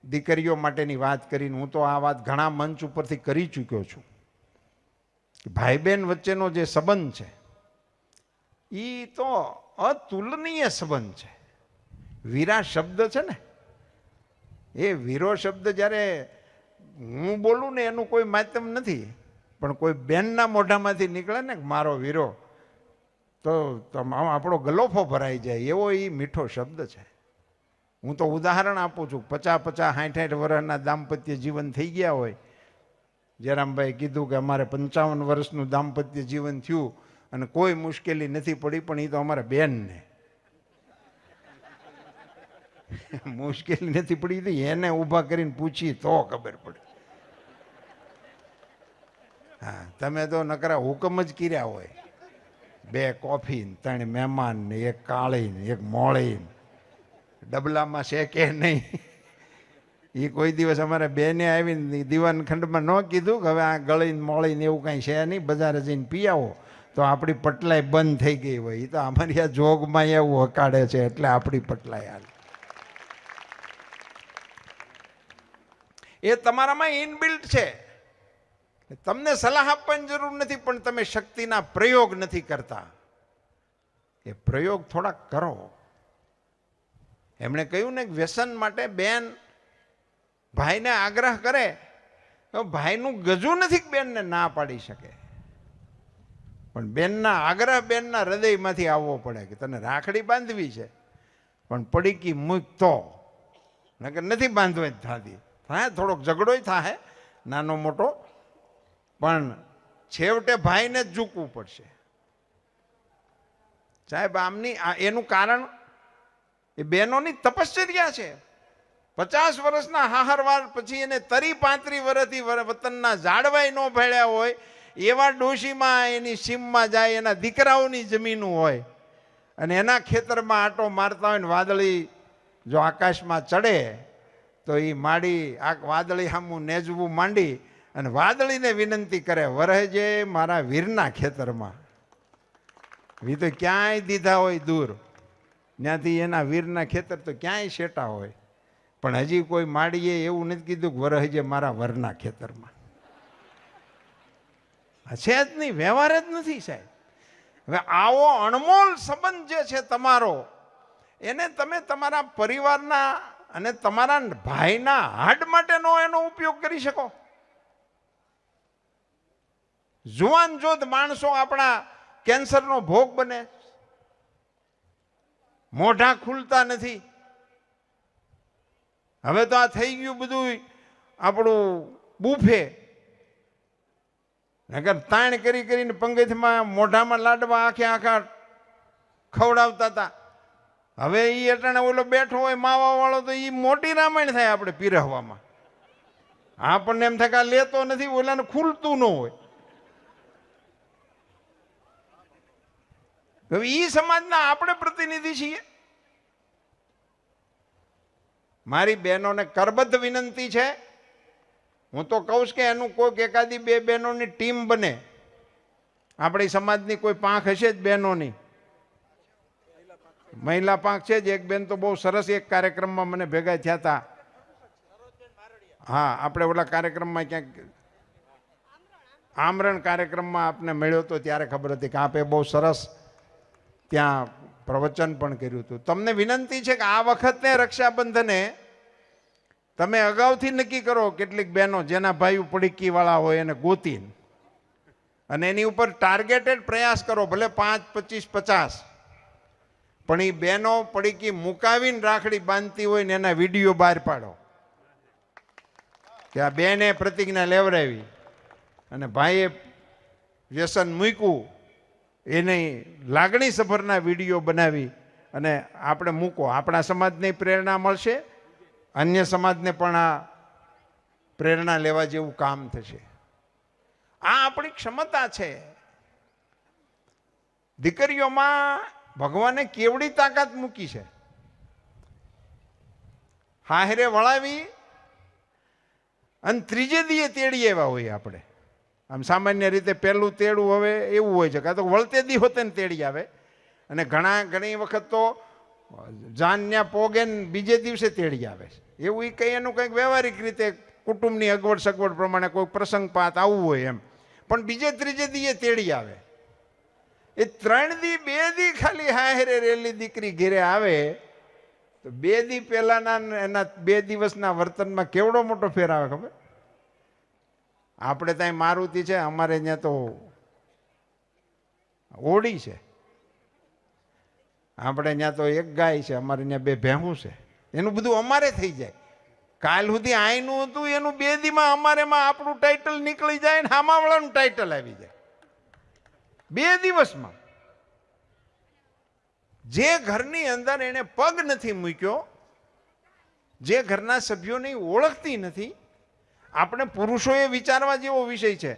S1: દીકરીઓ માટેની વાત કરીને હું તો આ વાત ઘણા મંચ ઉપરથી કરી ચૂક્યો છું. ભાઈ બહેન વચ્ચેનો જે સંબંધ છે એ તો અતુલનીય સંબંધ છે. વીરા શબ્દ છે ને, એ વીરો શબ્દ જ્યારે હું બોલું ને એનું કોઈ માધ્યમ નથી, પણ કોઈ બેનના મોઢામાંથી નીકળે ને મારો વીરો, તો આપણો ગલોફો ભરાઈ જાય એવો એ મીઠો શબ્દ છે. હું તો ઉદાહરણ આપું છું. 50-50, 60-60 વર્ષના દાંપત્ય જીવન થઈ ગયા હોય. જયરામભાઈ કીધું કે અમારે 55 વર્ષનું દાંપત્ય જીવન થયું અને કોઈ મુશ્કેલી નથી પડી, પણ એ તો અમારા બેનને મુશ્કેલી નથી પડી હતી. એને ઊભા કરીને પૂછી તો ખબર પડે. હા, તમે તો નકરા હુકમ જ કર્યા હોય. 2 કોફી, 3 મહેમાન ને 1 કાળી ને 1 મોળી, ડબલામાં શેકે નહીં. એ કોઈ દિવસ અમારે બેને આવીને દીવાન ખંડમાં ન કીધું કે હવે આ ગળીને મોળીને એવું કાંઈ છે નહીં, બજારે જઈને પી આવો, તો આપણી પટલાઈ બંધ થઈ ગઈ હોય. એ તો અમારી આ જોગમાં એવું હકાડે છે એટલે આપણી પટલાઈ હાલ. એ તમારામાં ઇનબિલ્ટ છે. તમને સલાહ આપવાની જરૂર નથી, પણ તમે શક્તિના પ્રયોગ નથી કરતા. એ પ્રયોગ થોડાક કરો. એમણે કહ્યું ને વ્યસન માટે બેન ભાઈને આગ્રહ કરે, ભાઈનું ગજું નથી બેનને ના પાડી શકે. પણ બેનના આગ્રહ બેનના હૃદયમાંથી આવવો પડે કે તને રાખડી બાંધવી છે પણ પડીકી મૂક તો, નકર નથી બાંધવા જ થતી. થાય થોડોક ઝઘડોય થાય નાનો મોટો, પણ છેવટે ભાઈને જ ઝૂકવું પડશે. સાહેબ આમની એનું કારણ એ બહેનોની તપશ્ચર્યા છે. 50 વર્ષના હાહરવાર પછી એને 30-35 વર્ષથી વતનના ઝાડવાય ન ભેળ્યા હોય એવા ડોશીમાં એની સીમમાં જાય, એના દીકરાઓની જમીનું હોય અને એના ખેતરમાં આંટો મારતા હોય ને વાદળી જો આકાશમાં ચડે તો એ માડી આ વાદળી સામું નેજવું માંડી અને વાદળીને વિનંતી કરે, વરહજે મારા વીરના ખેતરમાં. વી તો ક્યાંય દીધા હોય દૂર, ત્યાંથી એના વીરના ખેતર તો ક્યાંય શેટા હોય, પણ હજી કોઈ માડીએ એવું નથી કીધું કે વરહજે મારા વરના ખેતરમાં. છે જ નહીં, વ્યવહાર જ નથી સાહેબ. હવે આવો અણમોલ સંબંધ જે છે તમારો, એને તમે તમારા પરિવારના અને તમારા ભાઈના હાડ માટેનો એનો ઉપયોગ કરી શકો. જુવાન જોધ માણસો આપણા કેન્સરનો ભોગ બને, મોઢા ખુલતા નથી. હવે તો આ થઈ ગયું બધું આપણું બુફે, નકર તાણ કરી કરીને પંગજમાં મોઢામાં લાડવા આખે આખા ખવડાવતા હતા. હવે એ અટાણે ઓલો બેઠો હોય માવા વાળો તો એ મોટી રામાયણ થાય આપણે પીરહવામાં. આપણને એમ થાય કે આ લેતો નથી, ઓલાને ખુલતું ન હોય. હવે એ સમાજના આપણે પ્રતિનિધિ છીએ. મારી બહેનોને કરબદ્ધ વિનંતી છે, હું તો કહું કે એનું કોઈક એકાદી 2 બહેનોની ટીમ બને. આપણી સમાજની કોઈ પાંખ હશે જ બહેનોની, મહિલા પાંખ છે જ. એક બેન તો બહુ સરસ એક કાર્યક્રમમાં મને ભેગા થયા હતા. હા, આપણે ઓલા કાર્યક્રમમાં ક્યાંક આમરણ કાર્યક્રમમાં આપને મળ્યો હતો ત્યારે ખબર હતી કે આપે બહુ સરસ ત્યાં પ્રવચન પણ કર્યું હતું. તમને વિનંતી છે કે આ વખતે રક્ષાબંધને તમે અગાઉથી નક્કી કરો કેટલીક બહેનો જેના ભાઈઓ પડીકીવાળા હોય એને ગોતીને અને એની ઉપર ટાર્ગેટેડ પ્રયાસ કરો, ભલે 5, 25, 50, પણ એ બહેનો પડીકી મુકાવીને રાખડી બાંધતી હોય ને એના વિડીયો બહાર પાડો કે આ બેને પ્રતિજ્ઞા લેવડાવી અને ભાઈએ વ્યસન મૂક્યું, એની લાગણી સભરના વિડીયો બનાવી અને આપણે મૂકો. આપણા સમાજને પ્રેરણા મળશે, અન્ય સમાજને પણ આ પ્રેરણા લેવા જેવું કામ થશે. આ આપણી ક્ષમતા છે. દીકરીઓમાં ભગવાને કેવડી તાકાત મૂકી છે. હાહરે વળાવી અને ત્રીજે દીએ તેડી આવ્યા હોય આપણે. આમ સામાન્ય રીતે પહેલું તેડું હવે એવું હોય છે કાં તો વળતે દી હોતે ને તેડી આવે, અને ઘણી વખત તો જાન્યા પોગે ને બીજે દિવસે તેડી આવે છે. એવું કંઈ એનું કંઈક વ્યવહારિક રીતે કુટુંબની અગવડ સગવડ પ્રમાણે કોઈ પ્રસંગપાત આવવું હોય એમ, પણ બીજે ત્રીજે દીએ તેડી આવે. એ 3 દી 2 દી ખાલી હાહરે રેલી દીકરી ઘેરે આવે તો 2 દી પહેલાના એના 2 દિવસના વર્તનમાં કેવડો મોટો ફેર આવે ખબર. આપણે ત્યાં મારુતિ છે, અમારે ત્યાં તો ઓડી છે. આપણે ત્યાં તો એક ગાય છે, અમારે ત્યાં 2 ભેંસું છે. એનું બધું અમારે થઈ જાય. કાલ સુધી આઈનું હતું એનું 2 દીમાં અમારેમાં આપણું ટાઇટલ નીકળી જાય ને હામાવાળાનું ટાઇટલ આવી જાય 2 દિવસમાં. જે ઘરની અંદર એને પગ નથી મૂક્યો, જે ઘરના સભ્યોને ઓળખતી નથી, આપણે પુરુષોએ વિચારવા જેવો વિષય છે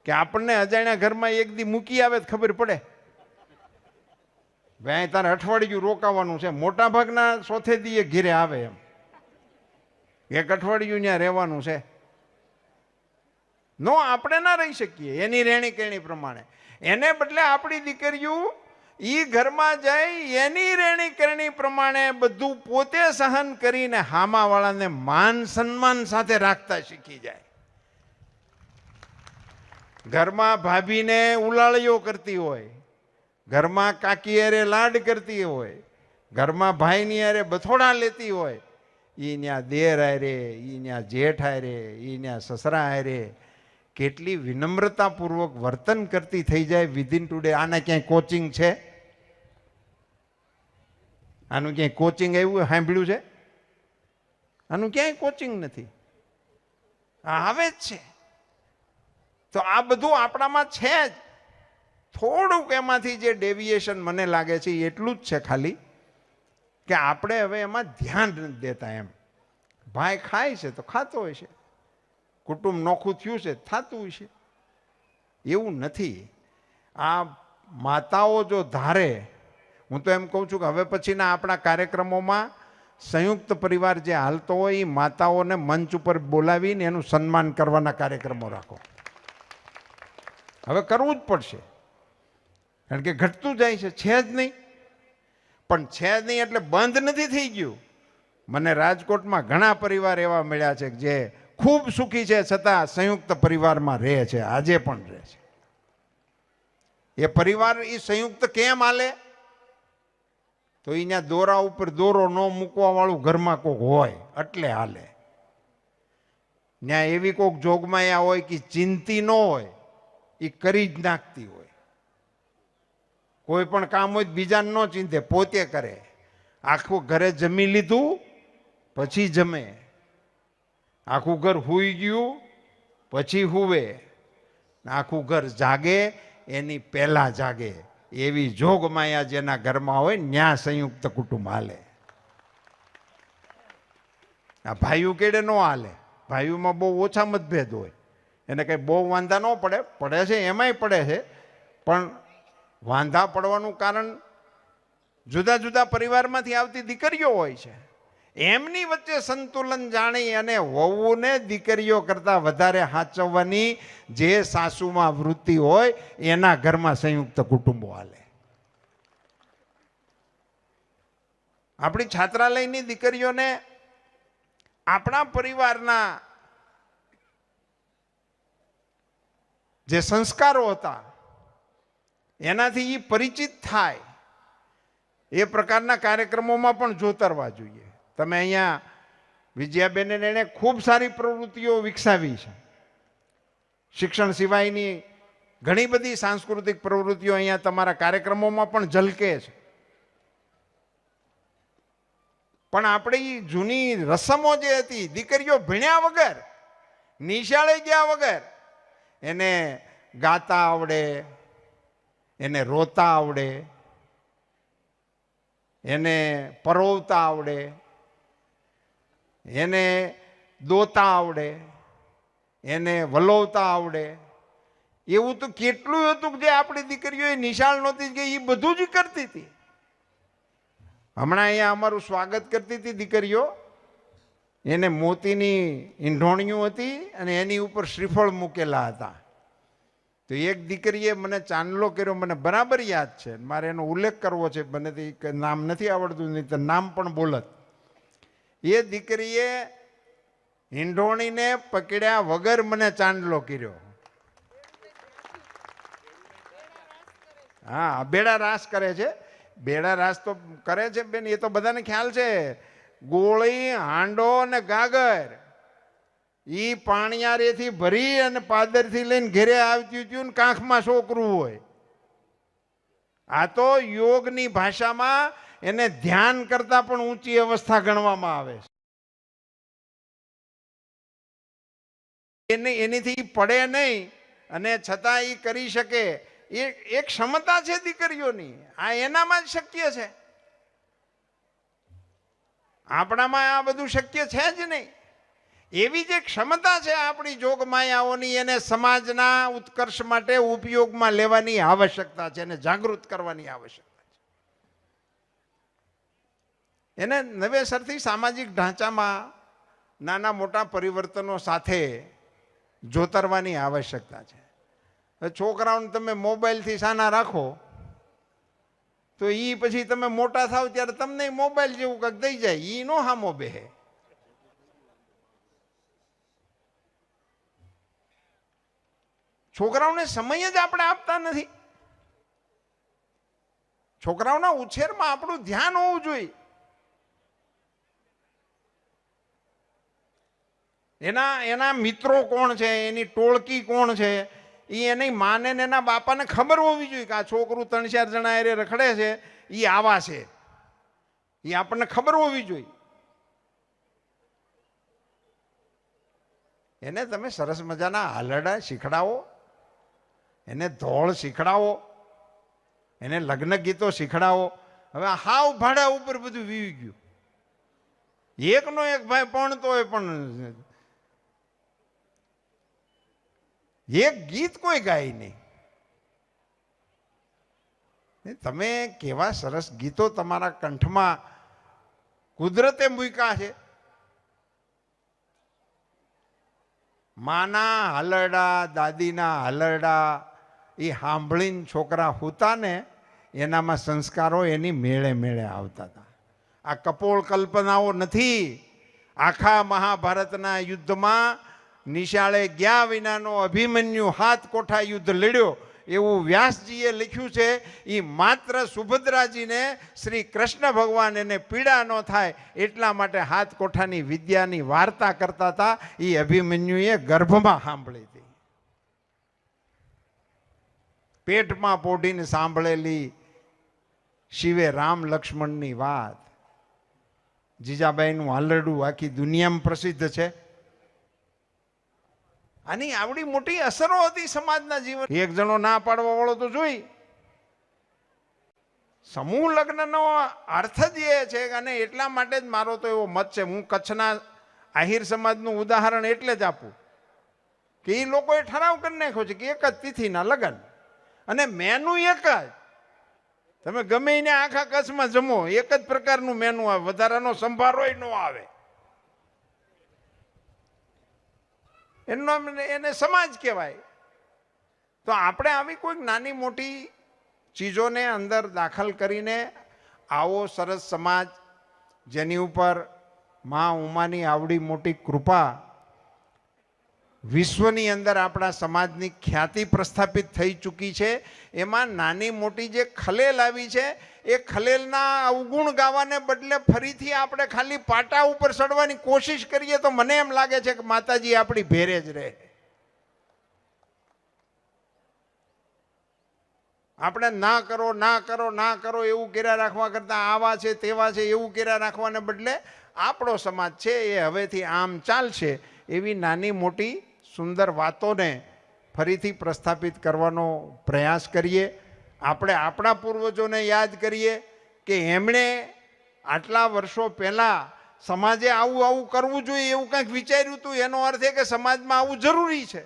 S1: કે આપણને અજાણ્યા ઘરમાં એક દી મૂકી આવે તો ખબર પડે ભાઈ તારે અઠવાડિયું રોકાવાનું છે. મોટા ભાગના ચોથે દીએ ઘેરે આવે એમ, 1 અઠવાડિયું ત્યાં રહેવાનું છે. નો આપણે ના રહી શકીએ એની રહેણી કહેણી પ્રમાણે. એને બદલે આપણી દીકરીઓ એ ઘરમાં જઈ એની રહેણી કરણી પ્રમાણે બધું પોતે સહન કરીને હામાવાળાને માન સન્માન સાથે રાખતા શીખી જાય. ઘરમાં ભાભીને ઉલાળીઓ કરતી હોય, ઘરમાં કાકી હારે લાડ કરતી હોય, ઘરમાં ભાઈની હારે બથોડા લેતી હોય, એ ત્યાં દેર હારે, એ ત્યાં જેઠ હારે, એ ત્યાં સસરા હારે કેટલી વિનમ્રતાપૂર્વક વર્તન કરતી થઈ જાય વિધિન ટુડે. આને ક્યાંય કોચિંગ છે? આનું ક્યાંય કોચિંગ આવ્યું સાંભળ્યું છે? આનું ક્યાંય કોચિંગ નથી, આવે જ છે. તો આ બધું આપણામાં છે જ. થોડુંક એમાંથી જે ડેવિએશન મને લાગે છે એટલું જ છે ખાલી, કે આપણે હવે એમાં ધ્યાન નથી દેતા. એમ ભાઈ ખાય છે તો ખાતો હોય છે, કુટુંબ નોખું થયું છે થતું હોય છે, એવું નથી. આ માતાઓ જો ધારે, હું તો એમ કહું છું કે હવે પછીના આપણા કાર્યક્રમોમાં સંયુક્ત પરિવાર જે હાલતો હોય એ માતાઓને મંચ ઉપર બોલાવીને એનું સન્માન કરવાના કાર્યક્રમો રાખો. હવે કરવું જ પડશે, કારણ કે ઘટતું જાય છે જ નહીં. પણ છે જ નહીં એટલે બંધ નથી થઈ ગયું. મને રાજકોટમાં ઘણા પરિવાર એવા મળ્યા છે જે ખૂબ સુખી છે છતાં સંયુક્ત પરિવારમાં રહે છે, આજે પણ રહે છે. એ પરિવાર એ સંયુક્ત કેમ હાલે? તો અહીંયા દોરા ઉપર દોરો ન મૂકવા વાળું ઘરમાં કોક હોય એટલે હાલે. ત્યાં એવી કોક જોગમાયા હોય કે ચિંતી ન હોય, એ કરી જ નાખતી હોય. કોઈ પણ કામ હોય બીજાને ન ચિંતે, પોતે કરે. આખું ઘરે જમી લીધું પછી જમે, આખું ઘર સૂઈ ગયું પછી હુવે, આખું ઘર જાગે એની પહેલા જાગે. એવી જોગમાયા જેના ઘરમાં હોય ન્યા સંયુક્ત કુટુંબ હાલે. આ ભાઈઓ કેડે ન હાલે. ભાઈઓમાં બહુ ઓછા મતભેદ હોય, એને કંઈ બહુ વાંધા ન પડે. પડે છે એમાંય પડે છે, પણ વાંધા પડવાનું કારણ જુદા જુદા પરિવારમાંથી આવતી દીકરીઓ હોય છે. એમની વચ્ચે સંતુલન જાણી અને વહુને દીકરીઓ કરતાં વધારે સાચવવાની જે સાસુમાં વૃત્તિ હોય એના ઘરમાં સંયુક્ત કુટુંબો હાલે. આપણી છાત્રાલયની દીકરીઓને આપણા પરિવારના જે સંસ્કારો હતા એનાથી એ પરિચિત થાય એ પ્રકારના કાર્યક્રમોમાં પણ જોતરવા જોઈએ. તમે અહીંયા વિજયાબેન એણે ખૂબ સારી પ્રવૃત્તિઓ વિકસાવી છે. શિક્ષણ સિવાયની ઘણી બધી સાંસ્કૃતિક પ્રવૃત્તિઓ અહીંયા તમારા કાર્યક્રમોમાં પણ ઝલકે છે. પણ આપણી જૂની રસમો જે હતી, દીકરીઓ ભણ્યા વગર, નિશાળે ગયા વગર, એને ગાતા આવડે, એને રોતા આવડે, એને પરોવતા આવડે, એને દોતા આવડે, એને વલોવતા આવડે. એવું તો કેટલું હતું કે જે આપણી દીકરીઓ નિશાળ નહોતી કે એ બધું જ કરતી હતી. હમણાં અહીંયા અમારું સ્વાગત કરતી હતી દીકરીઓ, એને મોતીની ઈંઢોણીઓ હતી અને એની ઉપર શ્રીફળ મૂકેલા હતા. તો એક દીકરીએ મને ચાંદલો કર્યો, મને બરાબર યાદ છે, મારે એનો ઉલ્લેખ કરવો છે, મને તો નામ નથી આવડતું, નહીં તો નામ પણ બોલત. એ દીકરીએ ઈંઢોણીને પકડ્યા વગર મને ચાંદલો કર્યો. હા, બેડા રાસ કરે છે. બેડા રાસ તો કરે છે બેન, એ તો બધાને ખ્યાલ છે. ગોળી, હાંડો અને ગાગર ઈ પાણિયારેથી ભરી અને પાદરથી લઈને ઘેરે આવતી હતું ને કાંખમાં છોકરું હોય. આ તો યોગની ભાષામાં એને ધ્યાન કરતા પણ ઊંચી અવસ્થા ગણવામાં આવે છે. એનીથી પડે નહીં અને છતાં એ કરી શકે. એક ક્ષમતા છે દીકરીઓની, આ એનામાં જ શક્ય છે. આપણામાં આ બધું શક્ય છે જ નહીં. એવી જે ક્ષમતા છે આપણી જોગમાયાઓની, એને સમાજના ઉત્કર્ષ માટે ઉપયોગમાં લેવાની આવશ્યકતા છે, એને જાગૃત કરવાની આવશ્યકતા છે. એને નવેસરથી સામાજિક ઢાંચામાં નાના મોટા પરિવર્તનો સાથે જોતરવાની આવશ્યકતા છે. છોકરાઓને તમે મોબાઈલથી સાના રાખો તો એ પછી તમે મોટા થાવ ત્યારે તમને મોબાઈલ જેવું કંઈક દઈ જાય, એ નો હામો બેહે. છોકરાઓને સમય જ આપણે આપતા નથી. છોકરાઓના ઉછેરમાં આપણું ધ્યાન હોવું જોઈએ. એના મિત્રો કોણ છે, એની ટોળકી કોણ છે, એ એની માને ને એના બાપાને ખબર હોવી જોઈએ કે આ છોકરું 3-4 જણા એરે રખડે છે, એ આવા છે, એ આપણને ખબર હોવી જોઈએ. એને તમે સરસ મજાના હાલરડા શીખડાવો, એને ધોળ શીખડાવો, એને લગ્ન ગીતો શીખડાવો. હવે હાવ ભાડા ઉપર બધું વીવી ગયું. એકનો એક ભાઈ ભણતો હોય પણ એક ગીત કોઈ ગાય નહીં. તમે કેવા સરસ ગીતો તમારા કંઠમાં કુદરતે મૂક્યા છે. માના હલરડા, દાદીના હલરડા એ સાંભળીને છોકરા હુતા ને એનામાં સંસ્કારો એની મેળે મેળે આવતા હતા. આ કપોળ કલ્પનાઓ નથી. આખા મહાભારતના યુદ્ધમાં નિશાળે ગયા વિનાનો અભિમન્યુ 7 કોઠા યુદ્ધ લડ્યો એવું વ્યાસજીએ લખ્યું છે. એ માત્ર સુભદ્રાજીને શ્રી કૃષ્ણ ભગવાન એને પીડા ન થાય એટલા માટે 7 કોઠાની વિદ્યાની વાર્તા કરતા હતા. એ અભિમન્યુએ ગર્ભમાં સાંભળી હતી, પેટમાં પોઢીને સાંભળેલી શિવે રામ લક્ષ્મણની વાત. જીજાબાઈનું હાલરડું આખી દુનિયામાં પ્રસિદ્ધ છે. આની આવડી મોટી અસરો હતી સમાજના જીવન. એક જણો ના પાડવા વાળો તો જોઈ. સમૂહ લગ્નનો અર્થ જ એ છે અને એટલા માટે જ મારો તો એવો મત છે. હું કચ્છના આહિર સમાજનું ઉદાહરણ એટલે જ આપું કે એ લોકોએ ઠરાવ કરી નાખ્યો છે કે એક જ તિથિના લગ્ન અને મેનુ એક જ. તમે ગમે એને આખા કચ્છમાં જમો એક જ પ્રકારનું મેનુ આવે, વધારાનો સંભારોય ન આવે. એનો એને સમાજ કહેવાય. તો આપણે આવી કોઈક નાની મોટી ચીજોને અંદર દાખલ કરીને આવો સરસ સમાજ જેની ઉપર મા ઉમાની આવડી મોટી કૃપા, વિશ્વની અંદર આપણા સમાજની ખ્યાતિ પ્રસ્થાપિત થઈ ચૂકી છે, એમાં નાની મોટી જે ખલેલ આવી છે એ ખલેલના અવગુણ ગાવાને બદલે ફરીથી આપણે ખાલી પાટા ઉપર ચડવાની કોશિશ કરીએ તો મને એમ લાગે છે કે માતાજી આપણી ભેરે જ રહે. આપણે ના કરો ના કરો ના કરો એવું કર્યા રાખવા કરતાં આવા છે તેવા છે એવું કર્યા રાખવાને બદલે આપણો સમાજ છે એ હવેથી આમ ચાલશે એવી નાની મોટી સુંદર વાતોને ફરીથી પ્રસ્થાપિત કરવાનો પ્રયાસ કરીએ. આપણે આપણા પૂર્વજોને યાદ કરીએ કે એમણે આટલા વર્ષો પહેલાં સમાજે આવું આવું કરવું જોઈએ એવું કંઈક વિચાર્યું હતું. એનો અર્થ એ કે સમાજમાં આવું જરૂરી છે.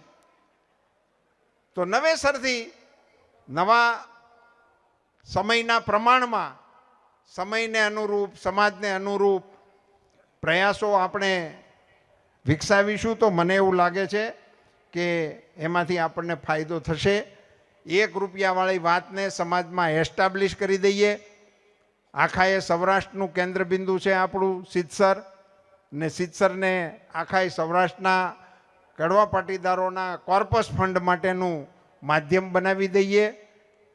S1: તો નવેસરથી નવા સમયના પ્રમાણમાં સમયને અનુરૂપ, સમાજને અનુરૂપ પ્રયાસો આપણે વિકસાવીશું તો મને એવું લાગે છે કે એમાંથી આપણને ફાયદો થશે. 1 રૂપિયાવાળી વાતને સમાજમાં એસ્ટાબ્લિશ કરી દઈએ. આખા એ સૌરાષ્ટ્રનું કેન્દ્રબિંદુ છે આપણું સિદ્ધસર, ને સિદ્ધસરને આખા સૌરાષ્ટ્રના કડવા પાટીદારોના કોર્પસ ફંડ માટેનું માધ્યમ બનાવી દઈએ.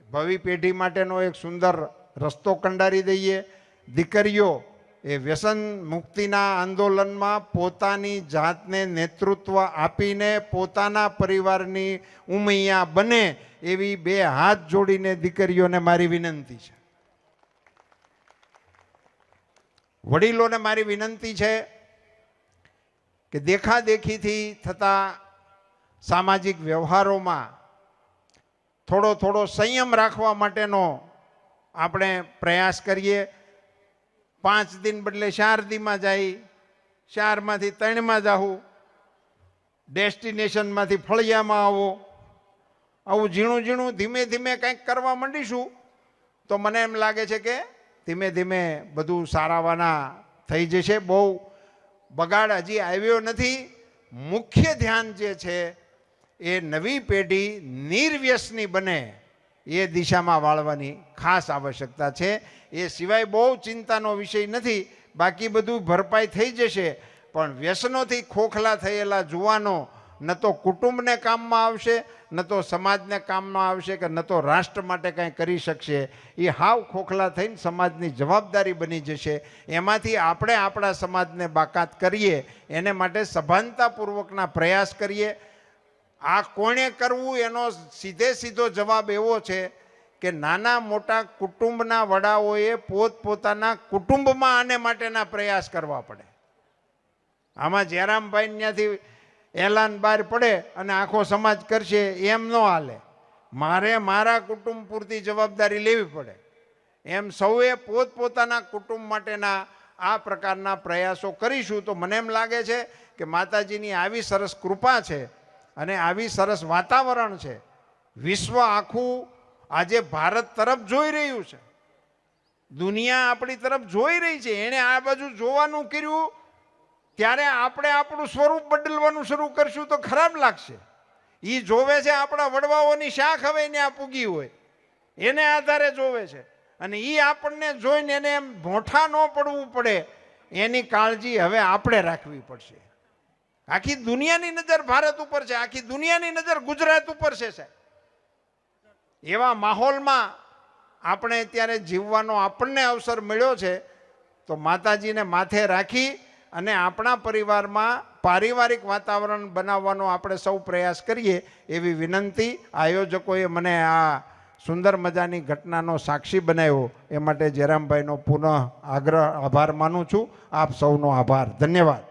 S1: ભાવિ પેઢી માટેનો એક સુંદર રસ્તો કંડારી દઈએ. દીકરીઓ એ વ્યસન મુક્તિના આંદોલનમાં પોતાની જાતને નેતૃત્વ આપીને પોતાના પરિવારની ઉમૈયા બને એવી 2 હાથ જોડીને દીકરીઓને મારી વિનંતી છે. વડીલોને મારી વિનંતી છે કે દેખાદેખીથી થતા સામાજિક વ્યવહારોમાં થોડો સંયમ રાખવા માટેનો આપણે પ્રયાસ કરીએ. 5 દિન બદલે 4 દીમાં જાય, 4માંથી 3માં જાવું, ડેસ્ટિનેશનમાંથી ફળિયામાં આવો. આવું ઝીણું ઝીણું ધીમે ધીમે કંઈક કરવા માંડીશું તો મને એમ લાગે છે કે ધીમે ધીમે બધું સારાવાના થઈ જશે. બહુ બગાડ હજી આવ્યો નથી. મુખ્ય ધ્યાન જે છે એ નવી પેઢી નિર્વ્યસની બને એ દિશામાં વાળવાની ખાસ આવશ્યકતા છે. એ સિવાય બહુ ચિંતાનો વિષય નથી, બાકી બધું ભરપાઈ થઈ જશે. પણ વ્યસનોથી ખોખલા થયેલા જુવાનો ન તો કુટુંબને કામમાં આવશે ન તો સમાજને કામમાં આવશે કે ન તો રાષ્ટ્ર માટે કાંઈ કરી શકશે. એ હાવ ખોખલા થઈને સમાજની જવાબદારી બની જશે. એમાંથી આપણે આપણા સમાજને બાકાત કરીએ, એને માટે સભાનતાપૂર્વકના પ્રયાસ કરીએ. આ કોણે કરવું એનો સીધો જવાબ એવો છે કે નાના મોટા કુટુંબના વડાઓએ પોતપોતાના કુટુંબમાં આને માટેના પ્રયાસ કરવા પડે. આમાં જયરામભાઈ ત્યાંથી એલાન બહાર પડે અને આખો સમાજ કરશે એમ ન હાલે. મારે મારા કુટુંબ પૂરતી જવાબદારી લેવી પડે. એમ સૌએ પોતપોતાના કુટુંબ માટેના આ પ્રકારના પ્રયાસો કરીશું તો મને એમ લાગે છે કે માતાજીની આવી સરસ કૃપા છે અને આવી સરસ વાતાવરણ છે. વિશ્વ આખું આજે ભારત તરફ જોઈ રહ્યું છે. દુનિયા આપણી તરફ જોઈ રહી છે. એણે આ બાજુ જોવાનું કર્યું ત્યારે આપણે આપણું સ્વરૂપ બદલવાનું શરૂ કરશું તો ખરાબ લાગશે. એ જોવે છે આપણા વડવાઓની શાખ હવે ત્યાં પૂગી હોય એને આધારે જોવે છે અને એ આપણને જોઈને એને એમ ભોંઠા ન પડવું પડે એની કાળજી હવે આપણે રાખવી પડશે. આખી દુનિયાની નજર ભારત ઉપર છે, આખી દુનિયાની નજર ગુજરાત ઉપર છે સાહેબ. એવા માહોલમાં આપણે અત્યારે જીવવાનો આપણને અવસર મળ્યો છે તો માતાજીને માથે રાખી અને આપણા પરિવારમાં પારિવારિક વાતાવરણ બનાવવાનો આપણે સૌ પ્રયાસ કરીએ એવી વિનંતી. આયોજકોએ મને આ સુંદર મજાની ઘટનાનો સાક્ષી બનાવ્યો એ માટે જયરામભાઈનો પુનઃ આભાર માનું છું. આપ સૌનો આભાર. ધન્યવાદ.